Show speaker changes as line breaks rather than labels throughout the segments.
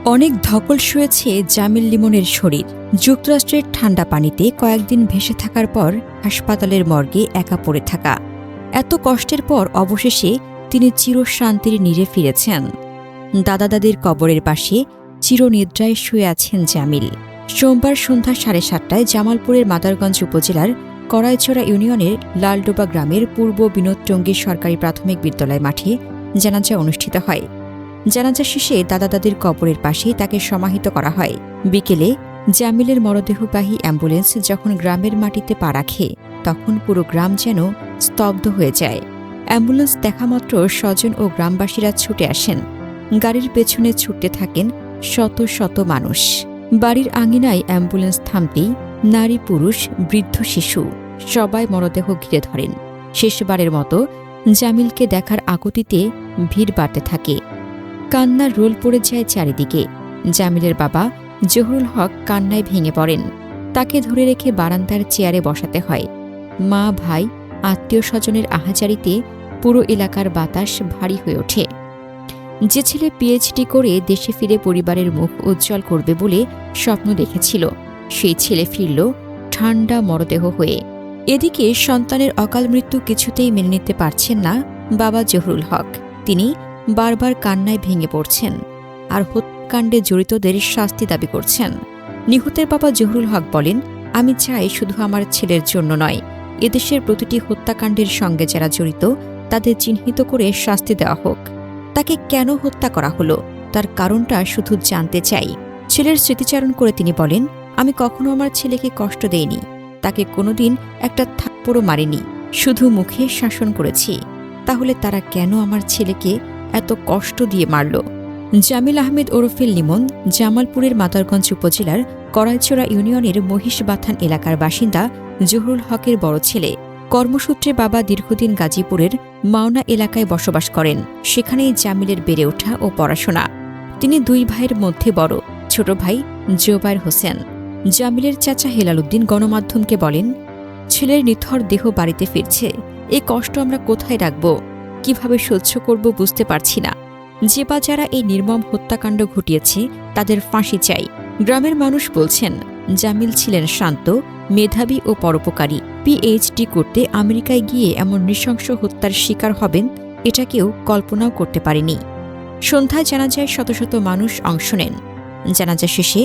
অনেক ধকল শুয়েছে জামিল লিমনের শরীর। যুক্তরাষ্ট্রের ঠান্ডা পানিতে কয়েকদিন ভেসে থাকার পর হাসপাতালের মর্গে একা পড়ে থাকা। এত কষ্টের পর অবশেষে তিনি চিরশান্তির নীড়ে ফিরেছেন। দাদা দাদির কবরের পাশে চিরনিদ্রায় শুয়ে আছেন জামিল। সোমবার সন্ধ্যা 7:30টায় জামালপুরের মাদারগঞ্জ উপজেলার কড়াইছড়া ইউনিয়নের লালডোবা গ্রামের পূর্ব বিনোদটঙ্গী সরকারি প্রাথমিক বিদ্যালয় মাঠে জানাজা অনুষ্ঠিত হয়। জানাজা শেষে দাদা দাদির কবরের পাশেই তাকে সমাহিত করা হয়। বিকেলে জামিলের মরদেহবাহী অ্যাম্বুলেন্স যখন গ্রামের মাটিতে পা রাখে, তখন পুরো গ্রাম যেন স্তব্ধ হয়ে যায়। অ্যাম্বুলেন্স দেখামাত্র স্বজন ও গ্রামবাসীরা ছুটে আসেন। গাড়ির পেছনে ছুটতে থাকেন শত শত মানুষ। বাড়ির আঙিনায় অ্যাম্বুলেন্স থামতেই নারী, পুরুষ, বৃদ্ধ, শিশু সবাই মরদেহ ঘিরে ধরেন। শেষবারের মতো জামিলকে দেখার আকুতিতে ভিড় বাড়তে থাকে। কান্নার রোল পড়ে যায় চারিদিকে। জামিলের বাবা জহুরুল হক কান্নায় ভেঙে পড়েন। তাকে ধরে রেখে বারান্দার চেয়ারে বসাতে হয়। মা, ভাই, আত্মীয় স্বজনের আহাজারিতে পুরো এলাকার বাতাস ভারী হয়ে ওঠে। যে ছেলে পিএইচডি করে দেশে ফিরে পরিবারের মুখ উজ্জ্বল করবে বলে স্বপ্ন দেখেছিল, সেই ছেলে ফিরল ঠান্ডা মরদেহ হয়ে। এদিকে সন্তানের অকাল মৃত্যু কিছুতেই মেনে নিতে পারছেন না বাবা জহুরুল হক। তিনি বারবার কান্নায় ভেঙে পড়ছেন আর হত্যাকাণ্ডে জড়িতদের শাস্তি দাবি করছেন। নিহতের বাবা জহুরুল হক বলেন, আমি চাই শুধু আমার ছেলের জন্য নয়, এদেশের প্রতিটি হত্যাকাণ্ডের সঙ্গে যারা জড়িত তাদের চিহ্নিত করে শাস্তি দেওয়া হোক। তাকে কেন হত্যা করা হলো তার কারণটা শুধু জানতে চাই। ছেলের স্মৃতিচারণ করে তিনি বলেন, আমি কখনো আমার ছেলেকে কষ্ট দেইনি, তাকে কোনোদিন একটা থাপ্পড়ও মারিনি, শুধু মুখে শাসন করেছি। তাহলে তারা কেন আমার ছেলেকে এত কষ্ট দিয়ে মারল? জামিল আহমেদ ওরফে লিমন জামালপুরের মাদারগঞ্জ উপজেলার কড়াইছড়া ইউনিয়নের মহিষবাথান এলাকার বাসিন্দা জহুরুল হকের বড় ছেলে। কর্মসূত্রে বাবা দীর্ঘদিন গাজীপুরের মাওনা এলাকায় বসবাস করেন। সেখানেই জামিলের বেড়ে ওঠা ও পড়াশোনা। তিনি দুই ভাইয়ের মধ্যে বড়। ছোট ভাই জোবায়ের হোসেন। জামিলের চাচা হেলাল উদ্দিন গণমাধ্যমকে বলেন, ছেলের নিথর দেহ বাড়িতে ফিরছে, এ কষ্ট আমরা কোথায় রাখব, কিভাবে সহ্য করব বুঝতে পারছি না। যে বা যারা এই নির্মম হত্যাকাণ্ড ঘটিয়েছে তাদের ফাঁসি চাই। গ্রামের মানুষ বলছেন, জামিল ছিলেন শান্ত, মেধাবী ও পরোপকারী। পিএইচডি করতে আমেরিকায় গিয়ে এমন নৃশংস হত্যার শিকার হবেন এটা কেউ কল্পনাও করতে পারেনি। সন্ধ্যায় জানাজায় শত শত মানুষ অংশ নেন। জানাজা শেষে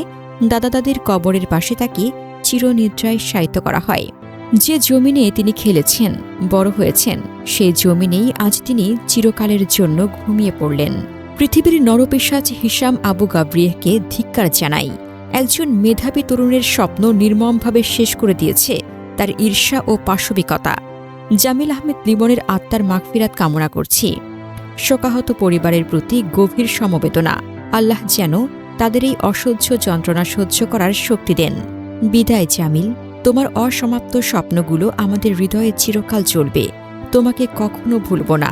দাদা দাদির কবরের পাশে তাকে চিরনিদ্রায় শায়িত করা হয়। যে জমিনে তিনি খেলেছেন, বড় হয়েছেন, সেই জমিনেই আজ তিনি চিরকালের জন্য ঘুমিয়ে পড়লেন। পৃথিবীর নরপিশাচ হিশাম আবু গাবরিয়েহকে ধিক্কার জানাই। একজন মেধাবী তরুণের স্বপ্ন নির্মমভাবে শেষ করে দিয়েছে তার ঈর্ষা ও পাশবিকতা। জামিল আহমেদ লিমনের আত্মার মাগফিরাত কামনা করছি। শোকাহত পরিবারের প্রতি গভীর সমবেদনা। আল্লাহ যেন তাদের এই অসহ্য যন্ত্রণা সহ্য করার শক্তি দেন। বিদায় জামিল, তোমার অসমাপ্ত স্বপ্নগুলো আমাদের হৃদয়ে চিরকাল চলবে। তোমাকে কখনো ভুলব না।